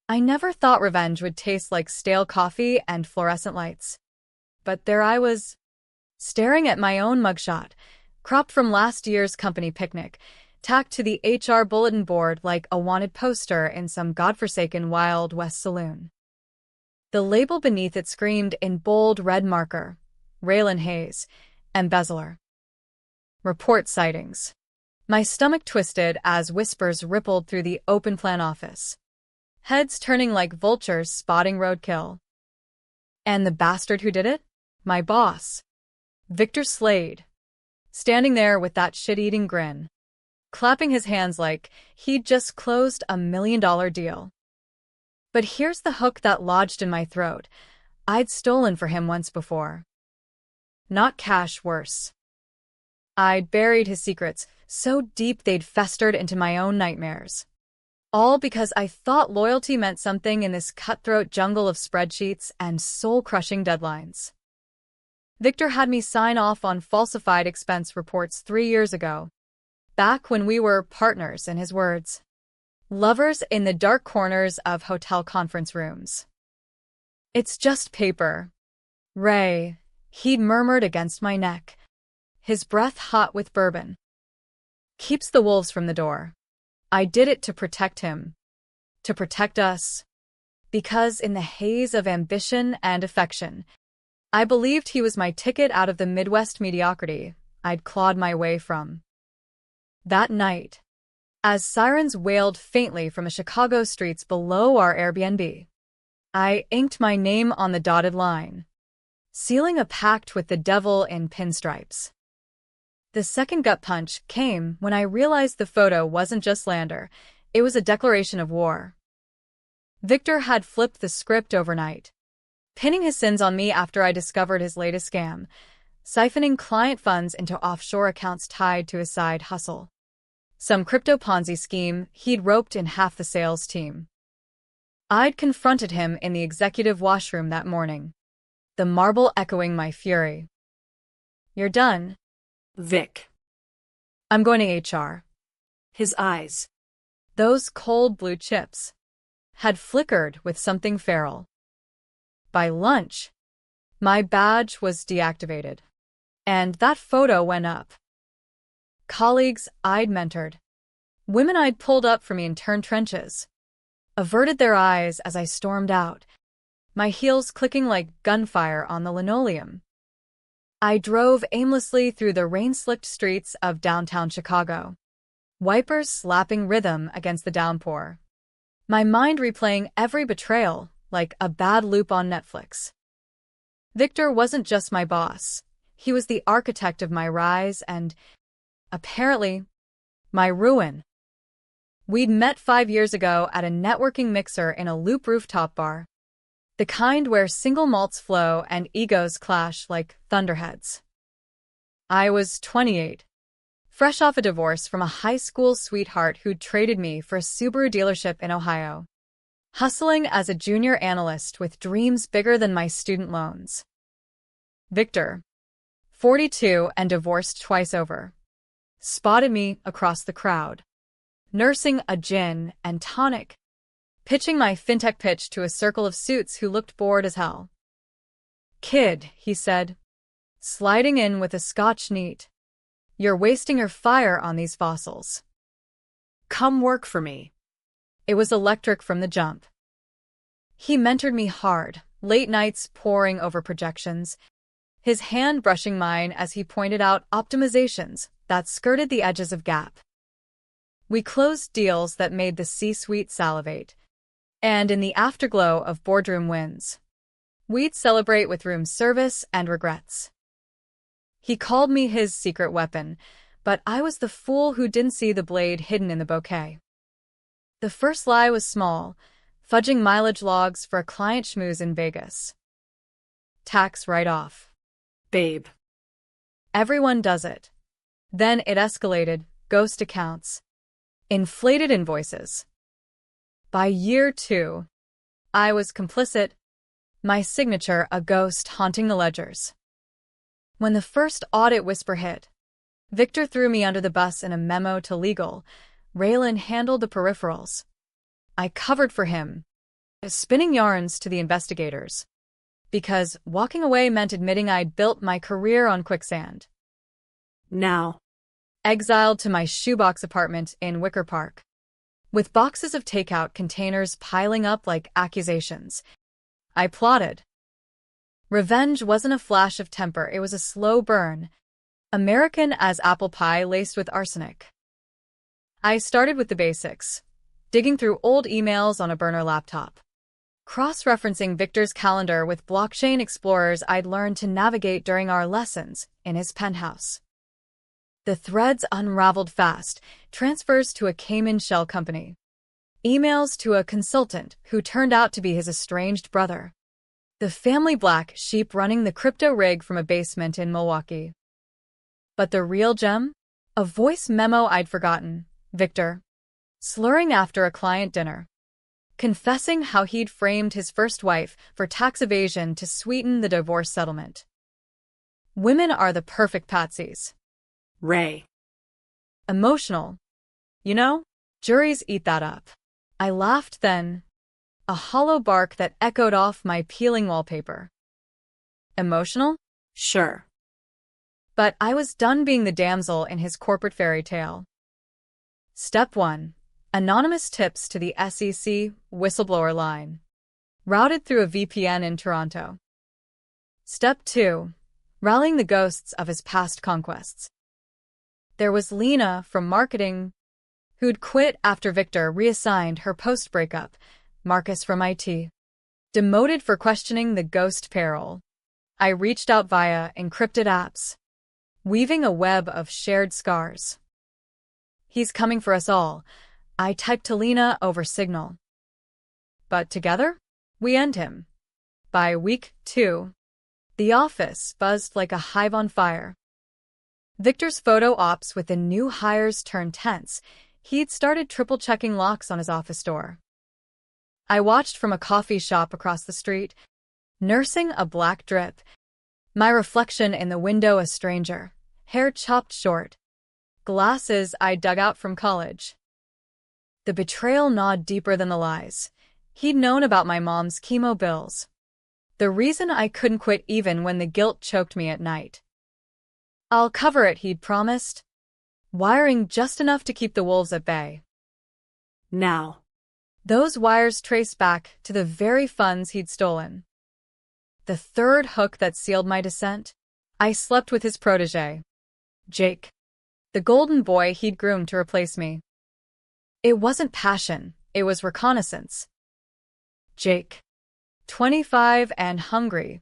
I never thought revenge would taste like stale coffee and fluorescent lights. But there I was, staring at my own mugshot, cropped from last year's company picnic, tacked to the HR bulletin board like a wanted poster in some godforsaken Wild West saloon. The label beneath it screamed in bold red marker, Raylan Hayes, embezzler. Report sightings. My stomach twisted as whispers rippled through the open-plan office. Heads turning like vultures spotting roadkill. And the bastard who did it? My boss. Victor Slade. Standing there with that shit-eating grin. Clapping his hands like he'd just closed a $1 million deal. But here's the hook that lodged in my throat. I'd stolen for him once before. Not cash, worse. I'd buried his secrets so deep they'd festered into my own nightmares. All because I thought loyalty meant something in this cutthroat jungle of spreadsheets and soul-crushing deadlines. Victor had me sign off on falsified expense reports 3 years ago, back when we were partners, in his words. Lovers in the dark corners of hotel conference rooms. It's just paper. Ray, he'd murmured against my neck, his breath hot with bourbon. Keeps the wolves from the door. I did it to protect him. To protect us. Because in the haze of ambition and affection, I believed he was my ticket out of the Midwest mediocrity I'd clawed my way from. That night, as sirens wailed faintly from the Chicago streets below our Airbnb, I inked my name on the dotted line, sealing a pact with the devil in pinstripes. The second gut punch came when I realized the photo wasn't just slander, it was a declaration of war. Victor had flipped the script overnight, pinning his sins on me after I discovered his latest scam, siphoning client funds into offshore accounts tied to his side hustle. Some crypto Ponzi scheme he'd roped in half the sales team. I'd confronted him in the executive washroom that morning, the marble echoing my fury. You're done, Vic. I'm going to HR. His eyes. Those cold blue chips had flickered with something feral. By lunch, my badge was deactivated, and that photo went up. Colleagues I'd mentored, women I'd pulled up from the intern trenches, averted their eyes as I stormed out, my heels clicking like gunfire on the linoleum. I drove aimlessly through the rain-slicked streets of downtown Chicago, wipers slapping rhythm against the downpour, my mind replaying every betrayal like a bad loop on Netflix. Victor wasn't just my boss. He was the architect of my rise and, apparently, my ruin. We'd met 5 years ago at a networking mixer in a loop rooftop bar, the kind where single malts flow and egos clash like thunderheads. I was 28, fresh off a divorce from a high school sweetheart who'd traded me for a Subaru dealership in Ohio, hustling as a junior analyst with dreams bigger than my student loans. Victor, 42 and divorced twice over, spotted me across the crowd, nursing a gin and tonic, pitching my fintech pitch to a circle of suits who looked bored as hell. Kid, he said, sliding in with a Scotch neat, you're wasting your fire on these fossils. Come work for me. It was electric from the jump. He mentored me hard, late nights poring over projections, his hand brushing mine as he pointed out optimizations that skirted the edges of GAAP. We closed deals that made the C-suite salivate, and in the afterglow of boardroom wins, we'd celebrate with room service and regrets. He called me his secret weapon, but I was the fool who didn't see the blade hidden in the bouquet. The first lie was small, fudging mileage logs for a client schmooze in Vegas. Tax write-off. Babe. Everyone does it. Then it escalated, ghost accounts, inflated invoices. By year 2, I was complicit, my signature a ghost haunting the ledgers. When the first audit whisper hit, Victor threw me under the bus in a memo to legal. Raylan handled the peripherals. I covered for him, spinning yarns to the investigators. Because walking away meant admitting I'd built my career on quicksand. Now. Exiled to my shoebox apartment in Wicker Park. With boxes of takeout containers piling up like accusations. I plotted. Revenge wasn't a flash of temper, it was a slow burn. American as apple pie laced with arsenic. I started with the basics. Digging through old emails on a burner laptop. Cross-referencing Victor's calendar with blockchain explorers I'd learned to navigate during our lessons in his penthouse. The threads unraveled fast, transfers to a Cayman shell company. Emails to a consultant who turned out to be his estranged brother. The family black sheep running the crypto rig from a basement in Milwaukee. But the real gem? A voice memo I'd forgotten, Victor. Slurring after a client dinner. Confessing how he'd framed his first wife for tax evasion to sweeten the divorce settlement. Women are the perfect patsies. Ray. Emotional. You know, juries eat that up. I laughed then. A hollow bark that echoed off my peeling wallpaper. Emotional? Sure. But I was done being the damsel in his corporate fairy tale. Step 1. Anonymous tips to the SEC whistleblower line. Routed through a VPN in Toronto. Step 2. Rallying the ghosts of his past conquests. There was Lena from marketing, who'd quit after Victor reassigned her post-breakup. Marcus from IT. Demoted for questioning the ghost payroll. I reached out via encrypted apps. Weaving a web of shared scars. He's coming for us all. I typed to Lena over Signal. But together, we end him. By week 2, the office buzzed like a hive on fire. Victor's photo ops with the new hires turned tense. He'd started triple-checking locks on his office door. I watched from a coffee shop across the street, nursing a black drip. My reflection in the window a stranger, hair chopped short. Glasses I dug out from college. The betrayal gnawed deeper than the lies. He'd known about my mom's chemo bills. The reason I couldn't quit even when the guilt choked me at night. I'll cover it, he'd promised. Wiring just enough to keep the wolves at bay. Now. Those wires traced back to the very funds he'd stolen. The third hook that sealed my descent? I slept with his protégé, Jake. The golden boy he'd groomed to replace me. It wasn't passion, it was reconnaissance. Jake, 25 and hungry,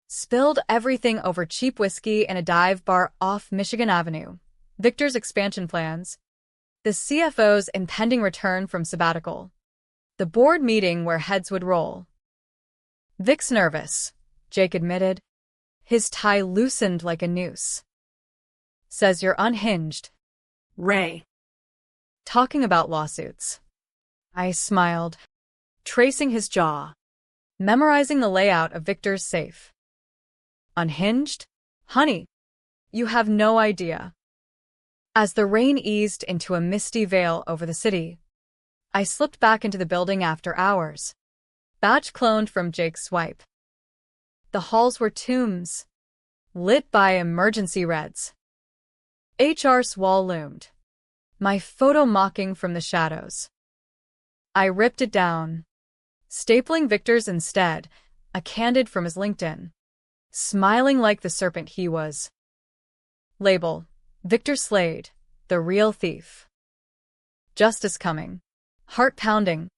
spilled everything over cheap whiskey in a dive bar off Michigan Avenue. Victor's expansion plans. The CFO's impending return from sabbatical. The board meeting where heads would roll. Vic's nervous, Jake admitted. His tie loosened like a noose. Says you're unhinged. Ray. Talking about lawsuits. I smiled, tracing his jaw, memorizing the layout of Victor's safe. Unhinged? Honey, you have no idea. As the rain eased into a misty veil over the city, I slipped back into the building after hours. Badge cloned from Jake's swipe. The halls were tombs, lit by emergency reds. HR's wall loomed, my photo mocking from the shadows. I ripped it down, stapling Victor's instead, a candid from his LinkedIn, smiling like the serpent he was. Label, Victor Slade, the real thief. Justice coming. Heart pounding.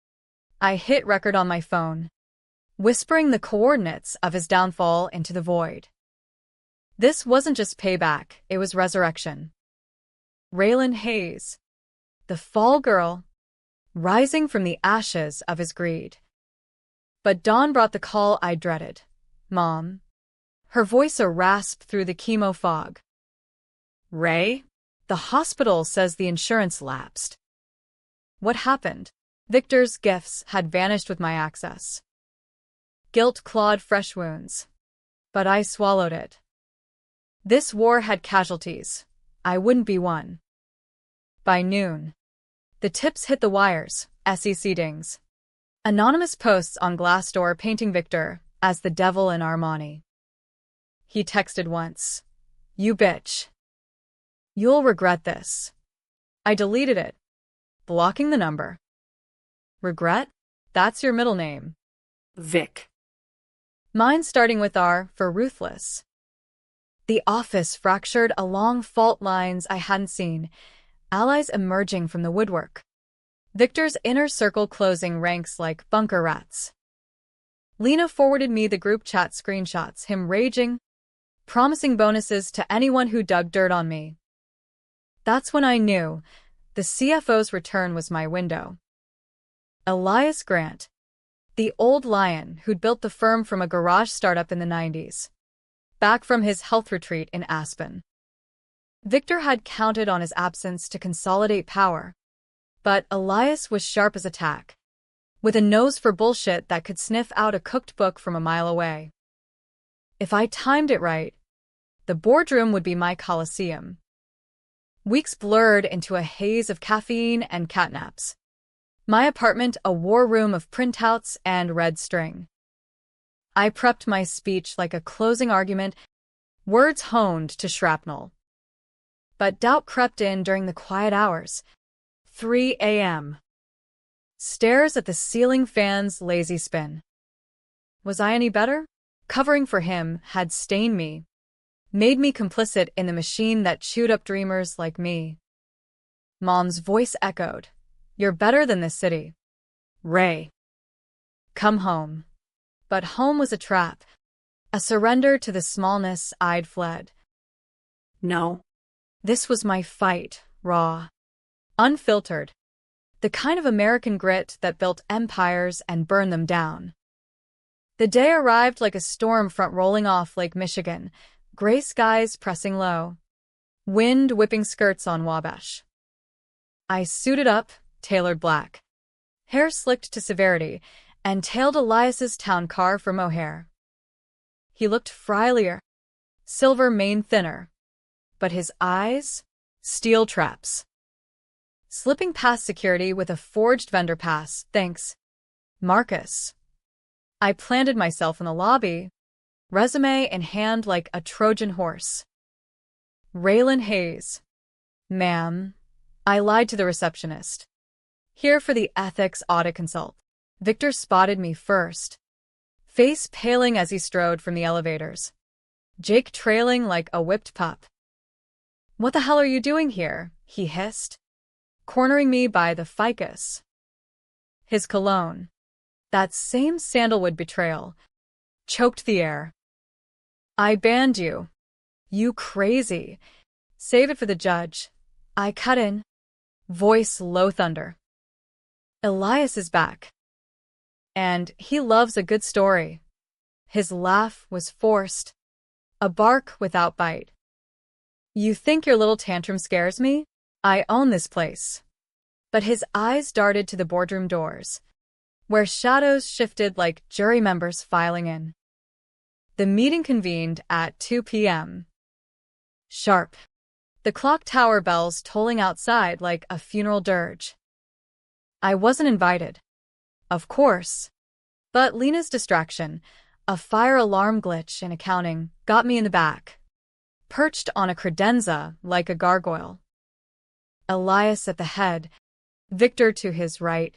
I hit record on my phone, whispering the coordinates of his downfall into the void. This wasn't just payback, it was resurrection. Raylan Hayes, the fall girl, rising from the ashes of his greed. But dawn brought the call I dreaded. Mom. Her voice a rasp through the chemo fog. Ray? The hospital says the insurance lapsed. What happened? Victor's gifts had vanished with my access. Guilt clawed fresh wounds. But I swallowed it. This war had casualties. I wouldn't be one. By noon, the tips hit the wires, SEC dings. Anonymous posts on Glassdoor painting Victor as the devil in Armani. He texted once, "You bitch. You'll regret this." I deleted it, blocking the number. Regret? That's your middle name. Vic. Mine starting with R for ruthless. The office fractured along fault lines I hadn't seen, allies emerging from the woodwork. Victor's inner circle closing ranks like bunker rats. Lena forwarded me the group chat screenshots, him raging, promising bonuses to anyone who dug dirt on me. That's when I knew the CFO's return was my window. Elias Grant, the old lion who'd built the firm from a garage startup in the 90s, back from his health retreat in Aspen. Victor had counted on his absence to consolidate power, but Elias was sharp as a tack, with a nose for bullshit that could sniff out a cooked book from a mile away. If I timed it right, the boardroom would be my coliseum. Weeks blurred into a haze of caffeine and catnaps. My apartment a war room of printouts and red string. I prepped my speech like a closing argument, words honed to shrapnel. But doubt crept in during the quiet hours. 3 a.m. Stares at the ceiling fan's lazy spin. Was I any better? Covering for him had stained me, made me complicit in the machine that chewed up dreamers like me. Mom's voice echoed, "You're better than this city. Ray. Come home." But home was a trap, a surrender to the smallness I'd fled. No. This was my fight, raw, unfiltered, the kind of American grit that built empires and burned them down. The day arrived like a storm front rolling off Lake Michigan, gray skies pressing low, wind whipping skirts on Wabash. I suited up, tailored black, hair slicked to severity, and tailed Elias's town car for mohair. He looked frielier, silver mane thinner, but his eyes, steel traps. Slipping past security with a forged vendor pass, thanks, Marcus. I planted myself in the lobby, resume in hand like a Trojan horse. Raylan Hayes. Ma'am. I lied to the receptionist. Here for the ethics audit consult. Victor spotted me first, face paling as he strode from the elevators, Jake trailing like a whipped pup. "What the hell are you doing here?" he hissed, cornering me by the ficus. His cologne, that same sandalwood betrayal, choked the air. "I banned you. You crazy. Save it for the judge." I cut in, voice low thunder. "Elias is back. And he loves a good story." His laugh was forced, a bark without bite. "You think your little tantrum scares me? I own this place." But his eyes darted to the boardroom doors, where shadows shifted like jury members filing in. The meeting convened at 2 p.m. Sharp. The clock tower bells tolling outside like a funeral dirge. I wasn't invited. Of course. But Lena's distraction, a fire alarm glitch in accounting, got me in the back, perched on a credenza like a gargoyle. Elias at the head, Victor to his right,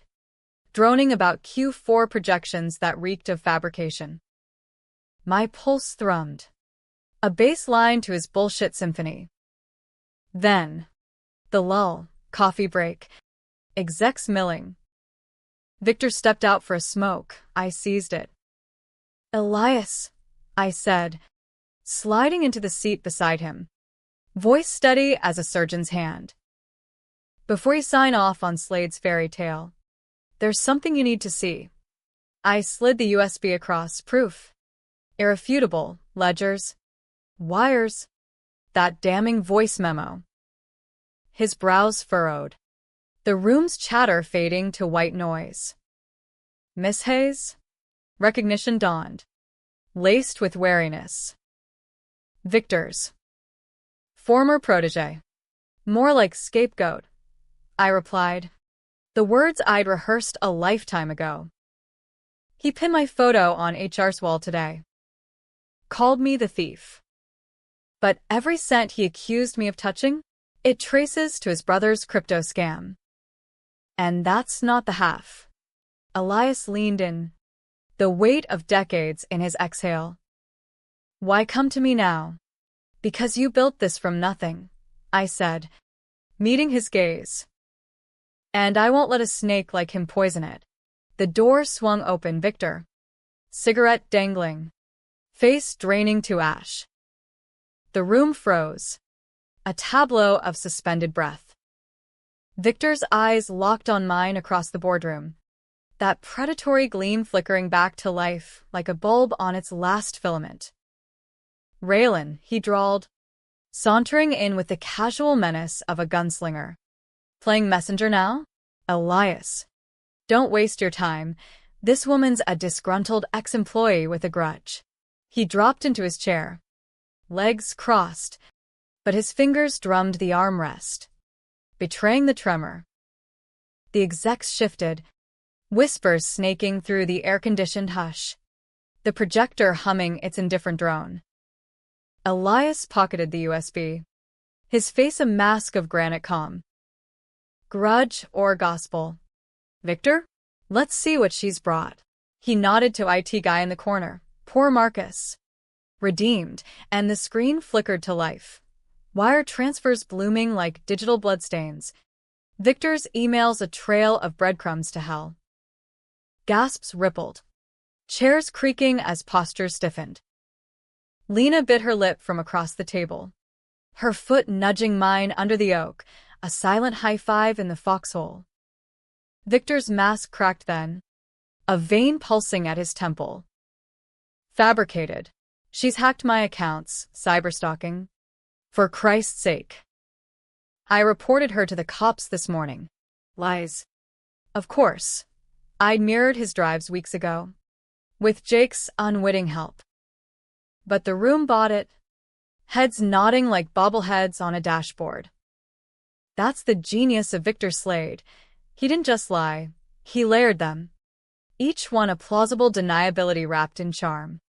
droning about Q4 projections that reeked of fabrication. My pulse thrummed, a bass line to his bullshit symphony. Then, the lull, coffee break, execs milling. Victor stepped out for a smoke. I seized it. "Elias," I said, sliding into the seat beside him, voice steady as a surgeon's hand. "Before you sign off on Slade's fairy tale, there's something you need to see." I slid the USB across, proof. Irrefutable, ledgers, wires, that damning voice memo. His brows furrowed, the room's chatter fading to white noise. "Miss Hayes?" Recognition dawned, laced with wariness. "Victor's former protege. More like scapegoat," I replied, the words I'd rehearsed a lifetime ago. He pinned my photo on HR's wall today. Called me the thief. But every cent he accused me of touching, it traces to his brother's crypto scam. And that's not the half. Elias leaned in, the weight of decades in his exhale. Why come to me now? Because you built this from nothing, I said, meeting his gaze. And I won't let a snake like him poison it. The door swung open. Victor, cigarette dangling, face draining to ash. The room froze, a tableau of suspended breath. Victor's eyes locked on mine across the boardroom, that predatory gleam flickering back to life like a bulb on its last filament. Raylan, he drawled, sauntering in with the casual menace of a gunslinger. Playing messenger now? Elias, don't waste your time. This woman's a disgruntled ex-employee with a grudge. He dropped into his chair, legs crossed, but his fingers drummed the armrest, betraying the tremor. The execs shifted, whispers snaking through the air-conditioned hush, the projector humming its indifferent drone. Elias pocketed the USB, his face a mask of granite calm. Grudge or gospel? Victor? Let's see what she's brought. He nodded to IT guy in the corner. Poor Marcus. Redeemed, and the screen flickered to life. Wire transfers blooming like digital bloodstains. Victor's emails a trail of breadcrumbs to hell. Gasps rippled, chairs creaking as postures stiffened. Lena bit her lip from across the table, her foot nudging mine under the oak, a silent high five in the foxhole. Victor's mask cracked then, a vein pulsing at his temple. Fabricated. She's hacked my accounts, cyberstalking. For Christ's sake. I reported her to the cops this morning. Lies. Of course. I'd mirrored his drives weeks ago, with Jake's unwitting help. But the room bought it, heads nodding like bobbleheads on a dashboard. That's the genius of Victor Slade. He didn't just lie, he layered them, each one a plausible deniability wrapped in charm.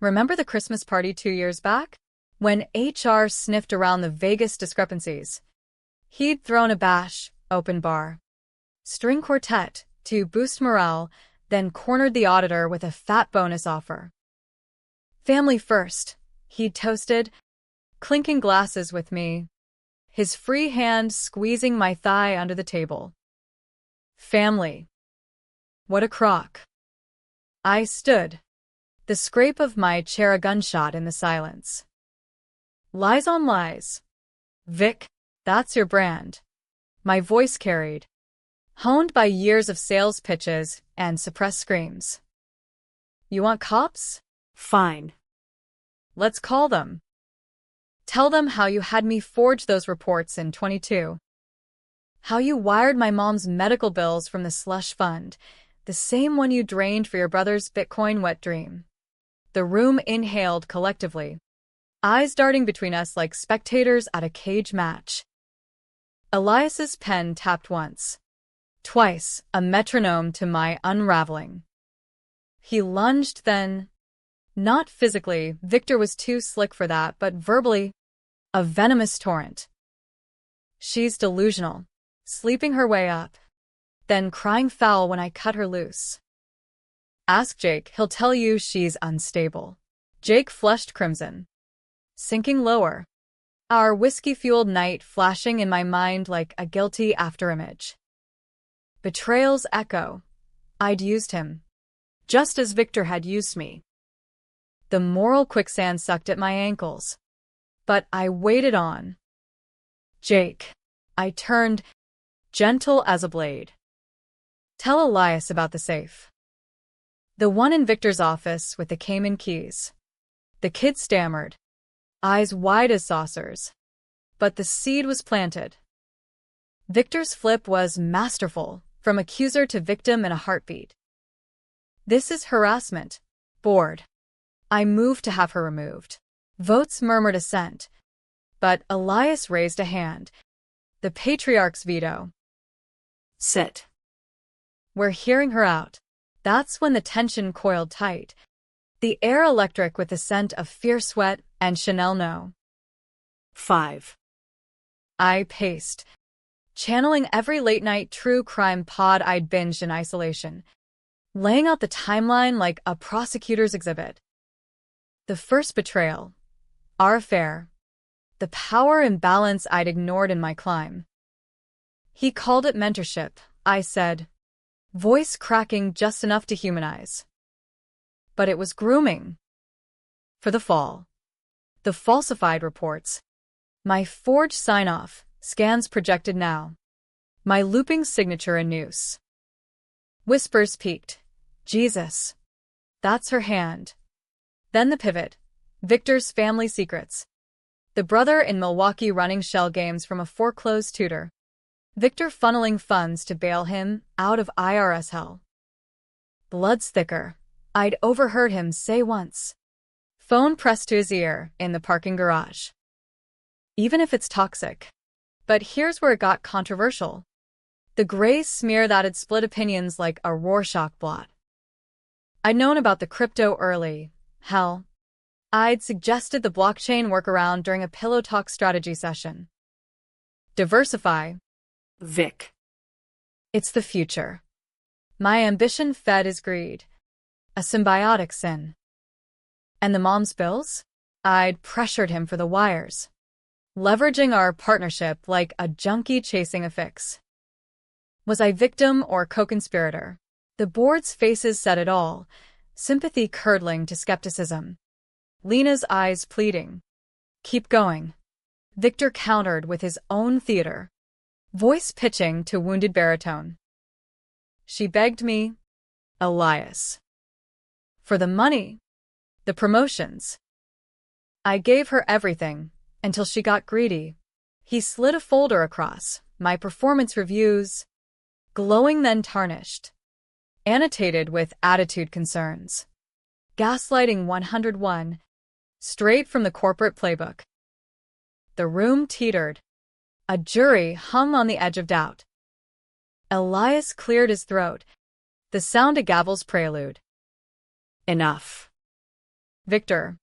Remember the Christmas party 2 years back? When HR sniffed around the vaguest discrepancies. He'd thrown a bash, open bar, string quartet to boost morale, then cornered the auditor with a fat bonus offer. Family first, he'd toasted, clinking glasses with me, his free hand squeezing my thigh under the table. Family. What a crock. I stood, the scrape of my chair a gunshot in the silence. Lies on lies. Vic, that's your brand. My voice carried, honed by years of sales pitches and suppressed screams. You want cops? Fine. Let's call them. Tell them how you had me forge those reports in 22. How you wired my mom's medical bills from the slush fund, the same one you drained for your brother's Bitcoin wet dream. The room inhaled collectively, eyes darting between us like spectators at a cage match. Elias's pen tapped once, twice, a metronome to my unraveling. He lunged then. Not physically, Victor was too slick for that, but verbally, a venomous torrent. She's delusional, sleeping her way up, then crying foul when I cut her loose. Ask Jake, he'll tell you she's unstable. Jake flushed crimson, sinking lower, our whiskey-fueled night flashing in my mind like a guilty afterimage. Betrayals echo. I'd used him, just as Victor had used me. The moral quicksand sucked at my ankles, but I waded on. Jake. I turned, gentle as a blade. Tell Elias about the safe. The one in Victor's office with the Cayman keys. The kid stammered, eyes wide as saucers. But the seed was planted. Victor's flip was masterful, from accuser to victim in a heartbeat. This is harassment. Bored. I moved to have her removed. Votes murmured assent. But Elias raised a hand. The patriarch's veto. Sit. We're hearing her out. That's when the tension coiled tight. The air electric with the scent of fierce sweat and Chanel no. 5. I paced, channeling every late-night true crime pod I'd binged in isolation, laying out the timeline like a prosecutor's exhibit. The first betrayal, our affair, the power imbalance I'd ignored in my climb. He called it mentorship, I said, voice cracking just enough to humanize. But it was grooming. For the fall. The falsified reports. My forged sign-off, scans projected now. My looping signature a noose. Whispers peaked. Jesus. That's her hand. Then the pivot. Victor's family secrets. The brother in Milwaukee running shell games from a foreclosed tutor. Victor funneling funds to bail him out of IRS hell. Blood's thicker. I'd overheard him say once. Phone pressed to his ear in the parking garage. Even if it's toxic. But here's where it got controversial. The gray smear that had split opinions like a Rorschach blot. I'd known about the crypto early. Hell, I'd suggested the blockchain workaround during a pillow talk strategy session. Diversify. Vic. It's the future. My ambition fed his greed. A symbiotic sin. And the mom's bills? I'd pressured him for the wires. Leveraging our partnership like a junkie chasing a fix. Was I victim or co-conspirator? The board's faces said it all, sympathy curdling to skepticism. Lena's eyes pleading. Keep going. Victor countered with his own theater, voice pitching to wounded baritone. She begged me, Elias. For the money, the promotions. I gave her everything, until she got greedy. He slid a folder across, my performance reviews, glowing then tarnished, annotated with attitude concerns. Gaslighting 101, straight from the corporate playbook. The room teetered. A jury hung on the edge of doubt. Elias cleared his throat, the sound a gavel's prelude. Enough. Victor.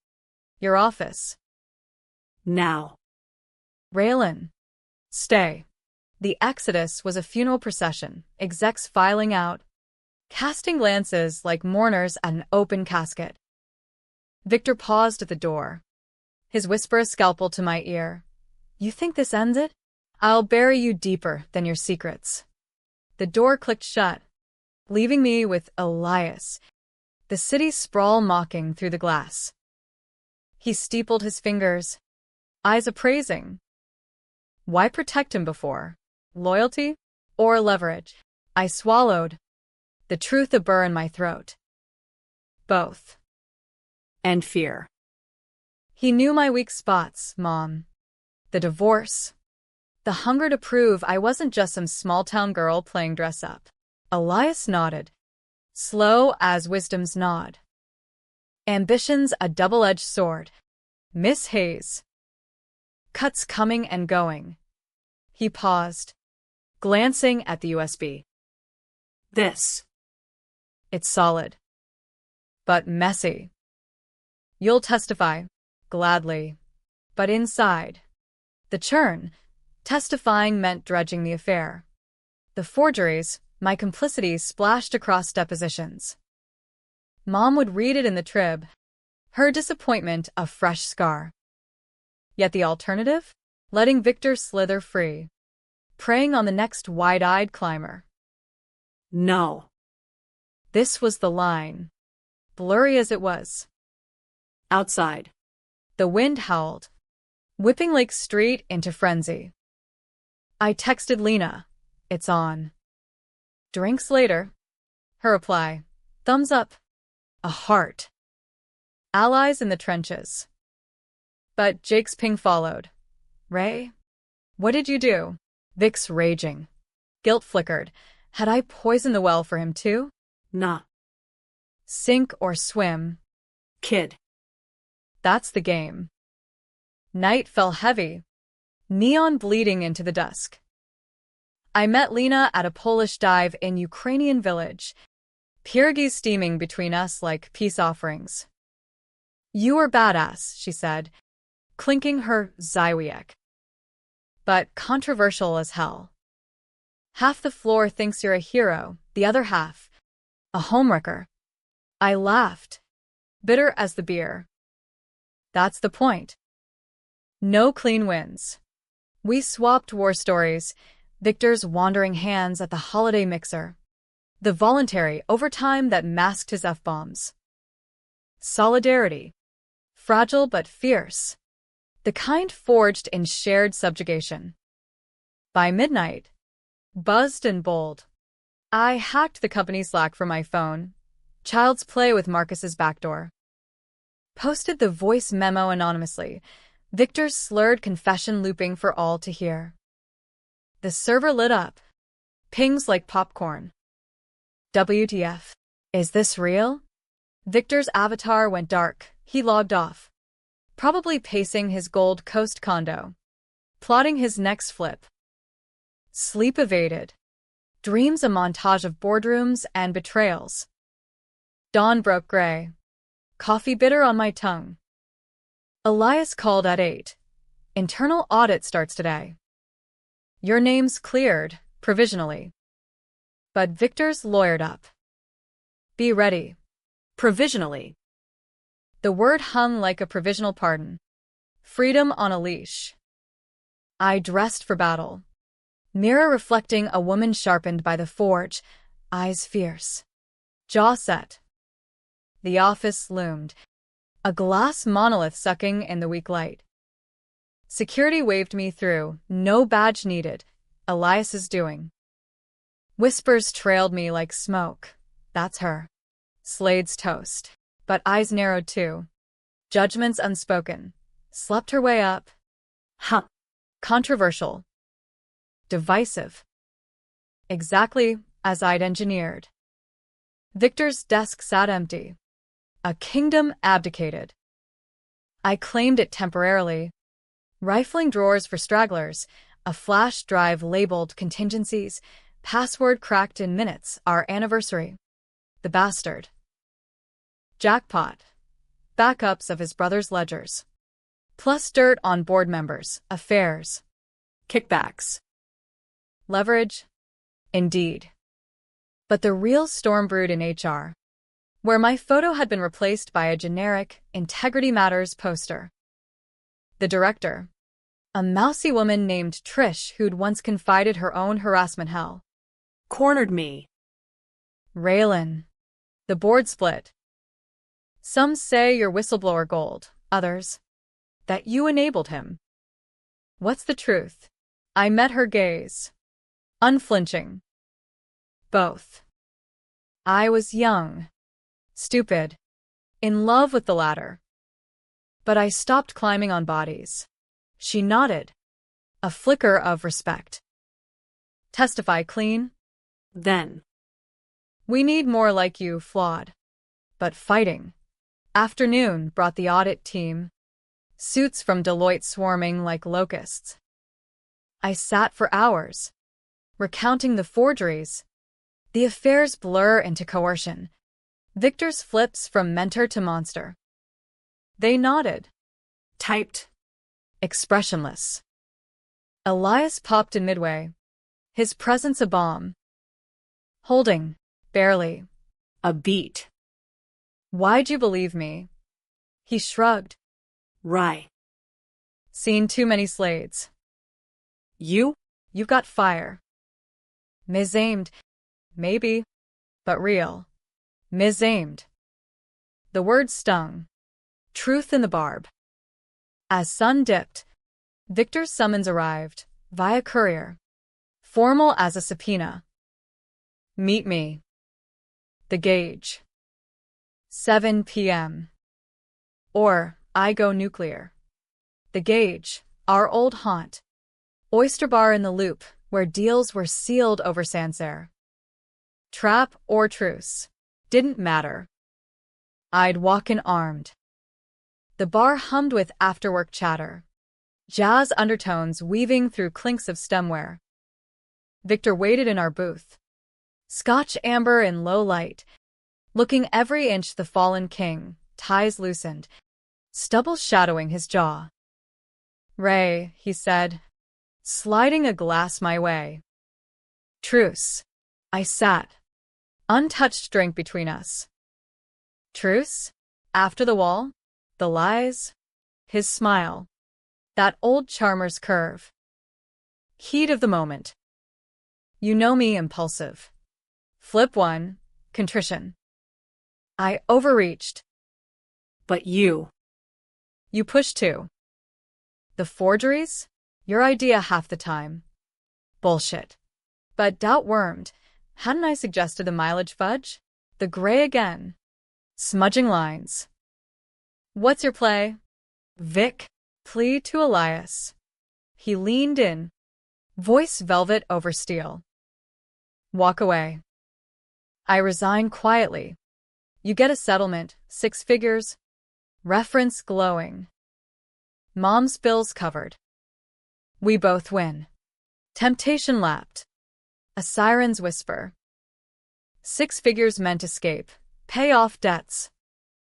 Your office. Now. Raylan. Stay. The exodus was a funeral procession, execs filing out, casting glances like mourners at an open casket. Victor paused at the door. His whisper a scalpel to my ear. You think this ends it? I'll bury you deeper than your secrets. The door clicked shut, leaving me with Elias, the city sprawl mocking through the glass. He steepled his fingers, eyes appraising. Why protect him before? Loyalty or leverage? I swallowed, the truth a burr in my throat. Both. And fear. He knew my weak spots, Mom. The divorce. The hunger to prove I wasn't just some small-town girl playing dress-up. Elias nodded, slow as wisdom's nod. Ambition's a double-edged sword. Miss Hayes. Cuts coming and going. He paused, glancing at the USB. This. It's solid. But messy. You'll testify. Gladly. But inside. The churn. Testifying meant dredging the affair. The forgeries, my complicity splashed across depositions. Mom would read it in the Trib. Her disappointment a fresh scar. Yet the alternative? Letting Victor slither free. Preying on the next wide-eyed climber. No. This was the line. Blurry as it was. Outside. The wind howled, whipping Lake Street into frenzy. I texted Lena. It's on. Drinks later. Her reply. Thumbs up. A heart. Allies in the trenches. But Jake's ping followed. Ray? What did you do? Vic's raging. Guilt flickered. Had I poisoned the well for him too? Nah. Sink or swim. Kid. That's the game. Night fell heavy, neon bleeding into the dusk. I met Lena at a Polish dive in Ukrainian village. pierogies steaming between us like peace offerings. You were badass, she said, clinking her Zywiek. But controversial as hell. Half the floor thinks you're a hero, the other half, a homewrecker. I laughed, bitter as the beer. That's the point. No clean wins. We swapped war stories, Victor's wandering hands at the holiday mixer, the voluntary overtime that masked his F-bombs. Solidarity. Fragile but fierce. The kind forged in shared subjugation. By midnight, buzzed and bold, I hacked the company Slack from my phone, child's play with Marcus's backdoor. Posted the voice memo anonymously, Victor's slurred confession looping for all to hear. The server lit up. Pings like popcorn. WTF? Is this real? Victor's avatar went dark. He logged off. Probably pacing his Gold Coast condo. Plotting his next flip. Sleep evaded. Dreams a montage of boardrooms and betrayals. Dawn broke gray. Coffee bitter on my tongue. Elias called at 8. Internal audit starts today. Your name's cleared, provisionally. But Victor's lawyered up. Be ready. Provisionally. The word hung like a provisional pardon. Freedom on a leash. I dressed for battle. Mirror reflecting a woman sharpened by the forge, eyes fierce. Jaw set. The office loomed. A glass monolith sucking in the weak light. Security waved me through, no badge needed. Elias's doing. Whispers trailed me like smoke. That's her. Slade's toast. But eyes narrowed too. Judgments unspoken. Slept her way up. Huh. Controversial. Divisive. Exactly as I'd engineered. Victor's desk sat empty. A kingdom abdicated. I claimed it temporarily. Rifling drawers for stragglers, a flash drive labeled contingencies, password cracked in minutes, our anniversary. The bastard. Jackpot. Backups of his brother's ledgers. Plus dirt on board members, affairs. Kickbacks. Leverage. Indeed. But the real storm brewed in HR, where my photo had been replaced by a generic Integrity Matters poster. The director, a mousy woman named Trish who'd once confided her own harassment hell, Cornered me. Raylan. The board split. Some say you're whistleblower gold, others, that you enabled him. What's the truth? I met her gaze. Unflinching. Both. I was young. Stupid. In love with the latter. But I stopped climbing on bodies. She nodded. A flicker of respect. Testify clean? Then. We need more like you, flawed. But fighting. Afternoon brought the audit team. Suits from Deloitte swarming like locusts. I sat for hours. Recounting the forgeries. The affairs blur into coercion. Victor's flips from mentor to monster. They nodded. Typed. Expressionless. Elias popped in midway. His presence a bomb. Holding. Barely. A beat. Why'd you believe me? He shrugged. Rye. Seen too many Slades. You? You've got fire. Misaimed. Maybe. But real. Misaimed. The word stung. Truth in the barb. As sun dipped, Victor's summons arrived, via courier. Formal as a subpoena. Meet me. The gauge. 7 p.m. Or, I go nuclear. The gauge, our old haunt. Oyster bar in the loop, where deals were sealed over Sancerre. Trap or truce. Didn't matter. I'd walk in armed. The bar hummed with afterwork chatter. Jazz undertones weaving through clinks of stemware. Victor waited in our booth. Scotch amber in low light, looking every inch the fallen king, ties loosened, stubble shadowing his jaw. "Ray," he said, sliding a glass my way. "Truce." I sat, untouched drink between us. "Truce? After the wall? The lies?" His smile. That old charmer's curve. Heat of the moment. "You know me, impulsive." Flip one, contrition. I overreached. But you. You pushed two. The forgeries? Your idea half the time. Bullshit. But doubt wormed. Hadn't I suggested the mileage fudge? The gray again. Smudging lines. "What's your play?" Vic. Plea to Elias. He leaned in. Voice velvet over steel. "Walk away." I resign quietly. "You get a settlement, 6 figures. Reference glowing. Mom's bills covered. We both win." Temptation lapped. A siren's whisper. 6 figures meant escape. Pay off debts.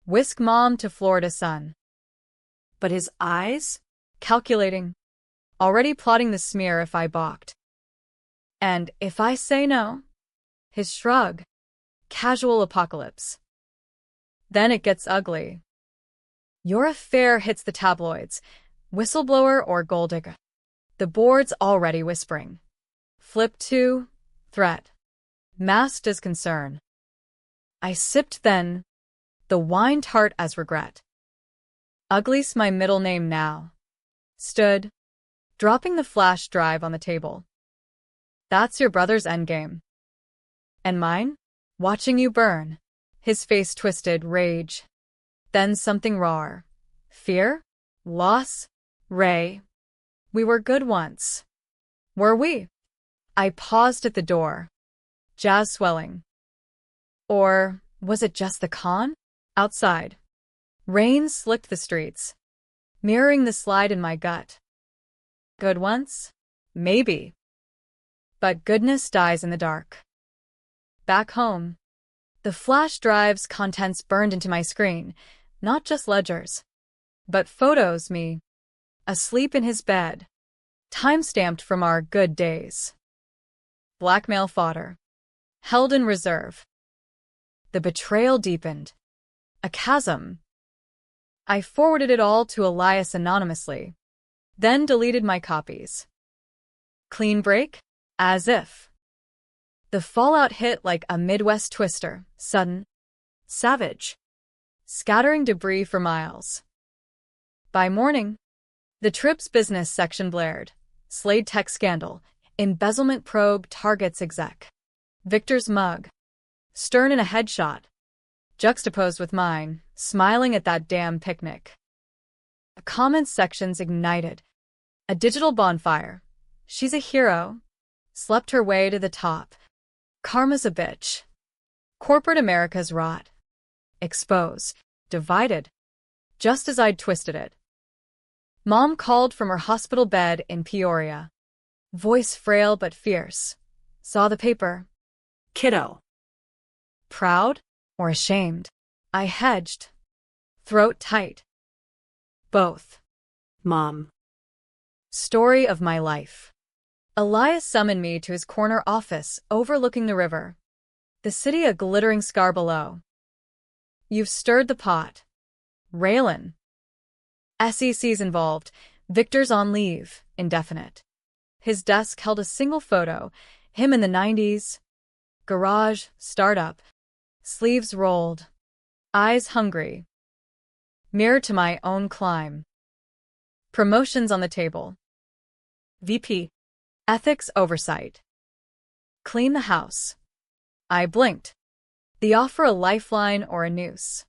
Whisk mom to Florida sun. But his eyes? Calculating. Already plotting the smear if I balked. And if I say no? His shrug. Casual apocalypse. Then it gets ugly. Your affair hits the tabloids. Whistleblower or gold digger. The board's already whispering. Flip 2. Threat. Masked as concern. I sipped then. The wine tart as regret. Ugly's my middle name now. Stood. Dropping the flash drive on the table. That's your brother's endgame. And mine? Watching you burn. His face twisted, rage. Then something rawer. Fear? Loss? Ray. We were good once. Were we? I paused at the door. Jazz swelling. Or was it just the con? Outside. Rain slicked the streets, mirroring the slide in my gut. Good once? Maybe. But goodness dies in the dark. Back home. The flash drive's contents burned into my screen, not just ledgers, but photos me, asleep in his bed, time-stamped from our good days. Blackmail fodder. Held in reserve. The betrayal deepened. A chasm. I forwarded it all to Elias anonymously, then deleted my copies. Clean break? As if. The fallout hit like a Midwest twister, sudden, savage, scattering debris for miles. By morning, the Trib's business section blared. Slade tech scandal, embezzlement probe targets exec. Victor's mug, stern in a headshot, juxtaposed with mine, smiling at that damn picnic. The comments sections ignited. A digital bonfire. She's a hero. Slept her way to the top. Karma's a bitch. Corporate America's rot. Expose. Divided. Just as I'd twisted it. Mom called from her hospital bed in Peoria. Voice frail but fierce. Saw the paper. Kiddo. Proud or ashamed? I hedged. Throat tight. Both. Mom. Story of my life. Elias summoned me to his corner office overlooking the river. The city a glittering scar below. You've stirred the pot. Raylin. SEC's involved. Victor's on leave, indefinite. His desk held a single photo, him in the 90s. Garage, startup. Sleeves rolled. Eyes hungry. Mirror to my own climb. Promotions on the table. VP. Ethics oversight. Clean the house. I blinked. The offer a lifeline or a noose.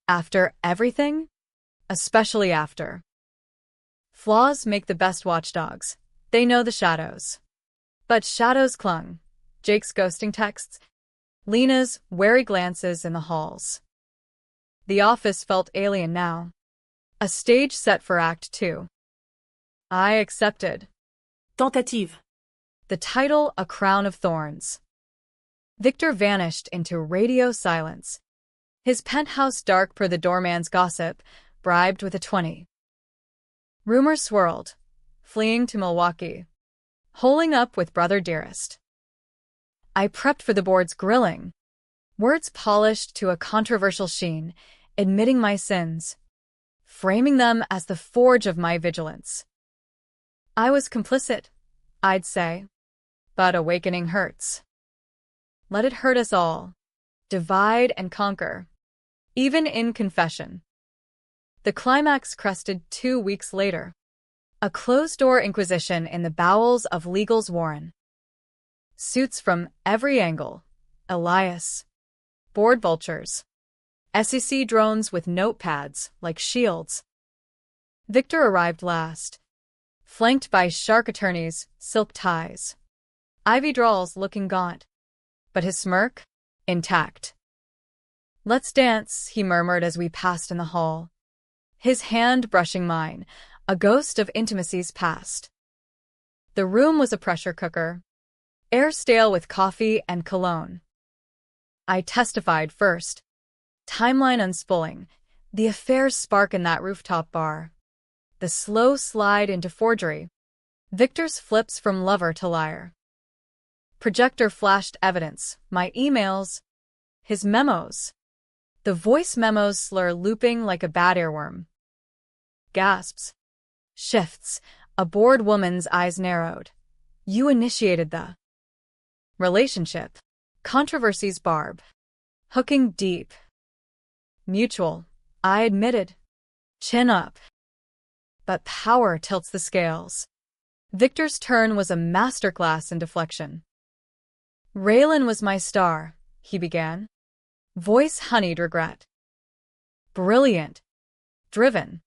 After everything? Especially after. Flaws make the best watchdogs. They know the shadows. But shadows clung. Jake's ghosting texts. Lena's wary glances in the halls. The office felt alien now. A stage set for Act 2. I accepted. Tentative. The title, A Crown of Thorns. Victor vanished into radio silence. His penthouse dark per the doorman's gossip, bribed with a 20. Rumors swirled, fleeing to Milwaukee, holing up with brother dearest. I prepped for the board's grilling, words polished to a controversial sheen, admitting my sins, framing them as the forge of my vigilance. I was complicit, I'd say, but awakening hurts. Let it hurt us all, divide and conquer, even in confession. The climax crested 2 weeks later, a closed-door inquisition in the bowels of legal's warren. Suits from every angle, Elias, board vultures, SEC drones with notepads like shields. Victor arrived last, flanked by shark attorneys, silk ties. Ivy Drawls looking gaunt, but his smirk, intact. "Let's dance," he murmured as we passed in the hall, his hand brushing mine, a ghost of intimacy's past. The room was a pressure cooker, air stale with coffee and cologne. I testified first. Timeline unspooling, the affair's spark in that rooftop bar. The slow slide into forgery. Victor's flips from lover to liar. Projector flashed evidence, my emails, his memos. The voice memos slur looping like a bad earworm. Gasps. Shifts, a bored woman's eyes narrowed. You initiated the relationship. Controversy's barb. Hooking deep. Mutual, I admitted. Chin up. But power tilts the scales. Victor's turn was a masterclass in deflection. Raylan was my star, he began. Voice honeyed regret. Brilliant. Driven.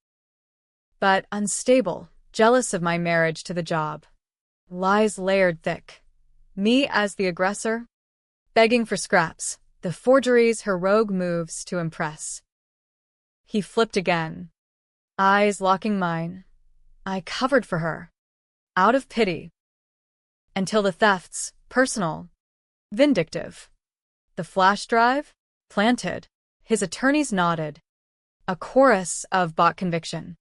But unstable, jealous of my marriage to the job. Lies layered thick. Me as the aggressor, begging for scraps, the forgeries her rogue moves to impress. He flipped again, eyes locking mine. I covered for her, out of pity. Until the thefts, personal, vindictive. The flash drive, planted, his attorneys nodded. A chorus of bought conviction.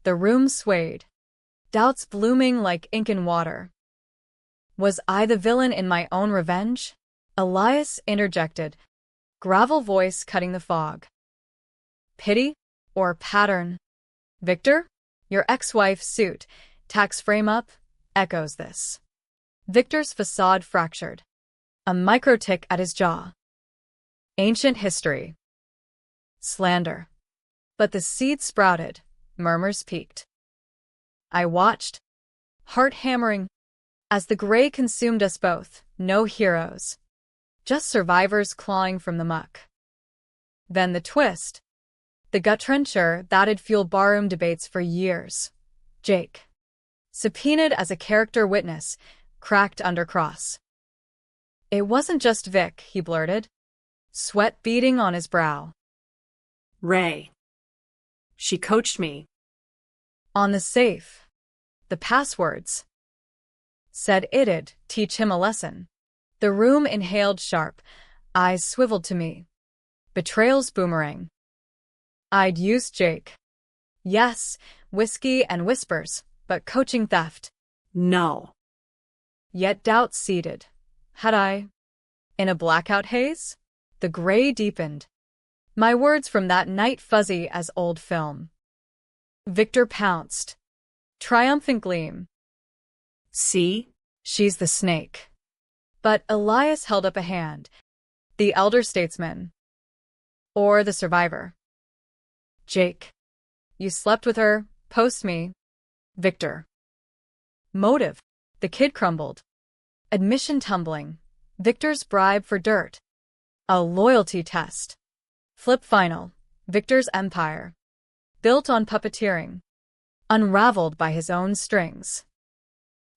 The room swayed, doubts blooming like ink in water. Was I the villain in my own revenge? Elias interjected, gravel voice cutting the fog. Pity or pattern? Victor, your ex-wife's suit, tax frame up, echoes this. Victor's facade fractured. A microtick at his jaw. Ancient history. Slander. But the seed sprouted, murmurs peaked. I watched, heart hammering, as the gray consumed us both, no heroes. Just survivors clawing from the muck. Then the twist. The gut trencher that'd fuel barroom debates for years. Jake. Subpoenaed as a character witness, cracked under cross. It wasn't just Vic, he blurted. Sweat beading on his brow. Ray. She coached me. On the safe. The passwords. Said it'd teach him a lesson. The room inhaled sharp, eyes swiveled to me. Betrayals boomerang. I'd used Jake. Yes, whiskey and whispers, but coaching theft. No. Yet doubt seeded. Had I? In a blackout haze? The gray deepened. My words from that night fuzzy as old film. Victor pounced. Triumphant gleam. See? She's the snake. But Elias held up a hand. The elder statesman. Or the survivor. Jake. You slept with her, post me. Victor. Motive. The kid crumbled. Admission tumbling. Victor's bribe for dirt. A loyalty test. Flip final. Victor's empire. Built on puppeteering. Unraveled by his own strings.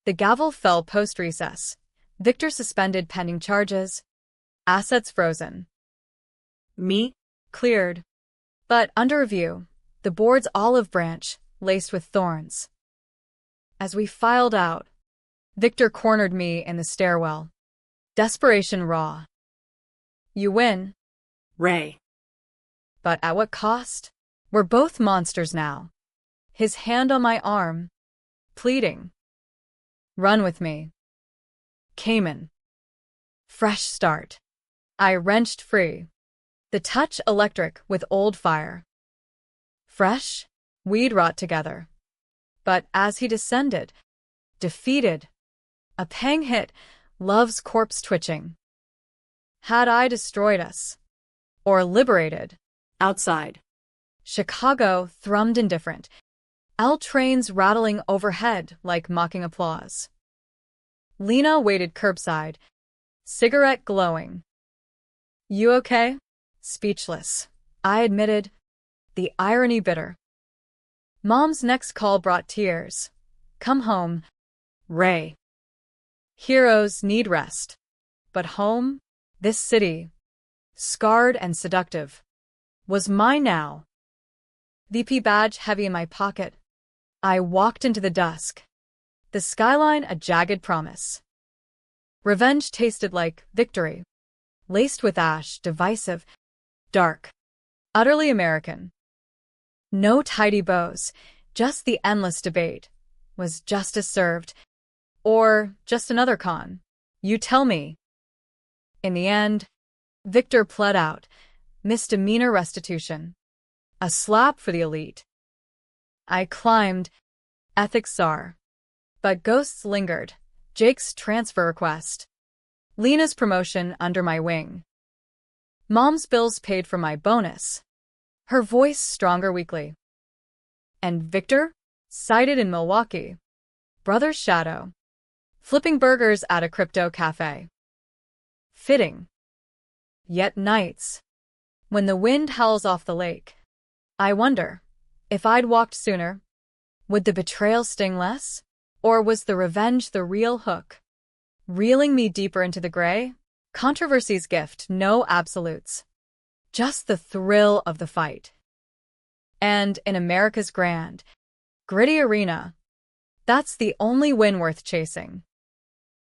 The gavel fell post-recess. Victor suspended pending charges. Assets frozen. Me? Cleared. But under review, the board's olive branch, laced with thorns. As we filed out, Victor cornered me in the stairwell. Desperation raw. You win, Ray. but at what cost? We're both monsters now. His hand on my arm, pleading. Run with me. Cayman. Fresh start. I wrenched free. The touch electric with old fire. Fresh, we'd rot together. But as he descended, defeated, a pang hit, love's corpse twitching. Had I destroyed us? Or liberated? Outside. Chicago thrummed indifferent. L trains rattling overhead like mocking applause. Lena waited curbside, cigarette glowing. You okay? Speechless. I admitted, the irony bitter. Mom's next call brought tears. Come home, Ray. Heroes need rest. But home, this city, scarred and seductive, was mine now. VP badge heavy in my pocket. I walked into the dusk. The skyline a jagged promise. Revenge tasted like victory. Laced with ash, divisive, dark, utterly American. No tidy bows, just the endless debate. Was justice served? Or just another con? You tell me. In the end, Victor pled out, misdemeanor restitution. A slap for the elite. I climbed, ethics czar. But ghosts lingered, Jake's transfer request. Lena's promotion under my wing. Mom's bills paid for my bonus. Her voice stronger weekly. And Victor? Sighted in Milwaukee. Brother's shadow. Flipping burgers at a crypto cafe. Fitting. Yet nights, when the wind howls off the lake, I wonder, if I'd walked sooner, would the betrayal sting less? Or was the revenge the real hook, reeling me deeper into the gray? Controversy's gift, no absolutes. Just the thrill of the fight. And in America's grand, gritty arena, that's the only win worth chasing.